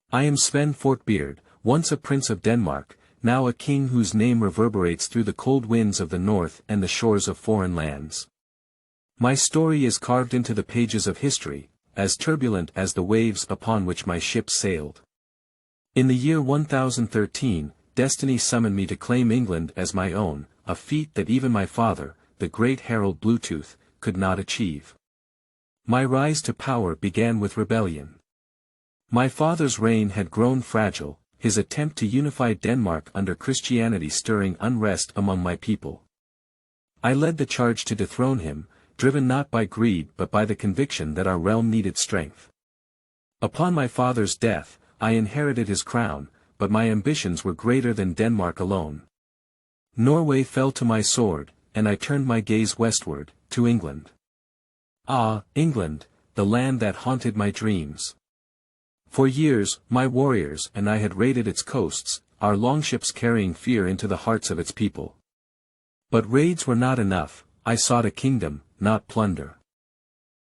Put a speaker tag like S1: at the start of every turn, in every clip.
S1: I am Sven Forkbeard, once a prince of Denmark, now a king whose name reverberates through the cold winds of the north and the shores of foreign lands. My story is carved into the pages of history, as turbulent as the waves upon which my ship sailed. In the year 1013, destiny summoned me to claim England as my own, a feat that even my father, the great Harald Bluetooth, could not achieve. My rise to power began with rebellion. My father's reign had grown fragile, his attempt to unify Denmark under Christianity stirring unrest among my people. I led the charge to dethrone him, driven not by greed but by the conviction that our realm needed strength. Upon my father's death, I inherited his crown, but my ambitions were greater than Denmark alone. Norway fell to my sword, and I turned my gaze westward, to England. Ah, England, the land that haunted my dreams. For years, my warriors and I had raided its coasts, our longships carrying fear into the hearts of its people. But raids were not enough, I sought a kingdom, not plunder.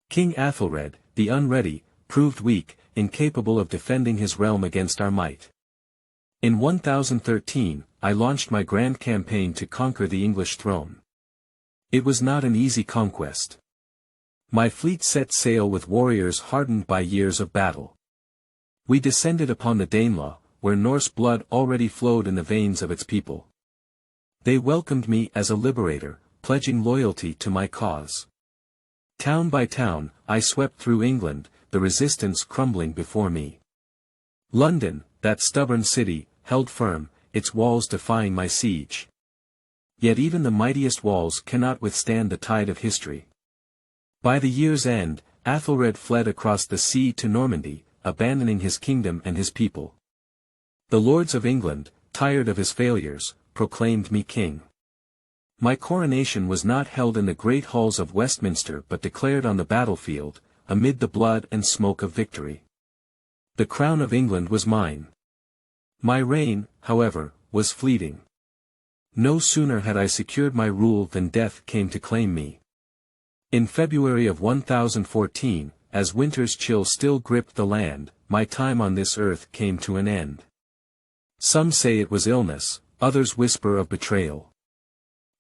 S1: King Athelred, the unready, proved weak, incapable of defending his realm against our might. In 1013, I launched my grand campaign to conquer the English throne. It was not an easy conquest. My fleet set sail with warriors hardened by years of battle. We descended upon the Danelaw, where Norse blood already flowed in the veins of its people. They welcomed me as a liberator, pledging loyalty to my cause. Town by town, I swept through England, the resistance crumbling before me. London, that stubborn city, held firm, its walls defying my siege. Yet even the mightiest walls cannot withstand the tide of history. By the year's end, Athelred fled across the sea to Normandy, abandoning his kingdom and his people. The lords of England, tired of his failures, proclaimed me king. My coronation was not held in the great halls of Westminster but declared on the battlefield, amid the blood and smoke of victory. The crown of England was mine. My reign, however, was fleeting. No sooner had I secured my rule than death came to claim me. In February of 1014, as winter's chill still gripped the land, my time on this earth came to an end. Some say it was illness, others whisper of betrayal.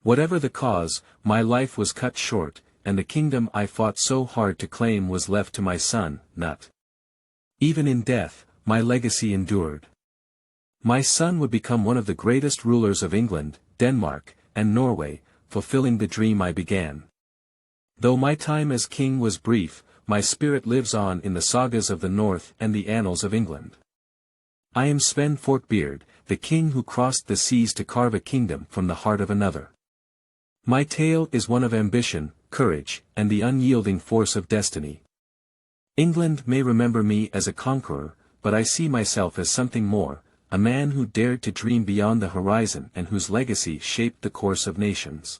S1: Whatever the cause, my life was cut short, and the kingdom I fought so hard to claim was left to my son, Nut. Even in death, my legacy endured. My son would become one of the greatest rulers of England, Denmark, and Norway, fulfilling the dream I began. Though my time as king was brief, my spirit lives on in the sagas of the North and the annals of England. I am Sven Forkbeard, the king who crossed the seas to carve a kingdom from the heart of another. My tale is one of ambition, courage, and the unyielding force of destiny. England may remember me as a conqueror, but I see myself as something more, a man who dared to dream beyond the horizon and whose legacy shaped the course of nations.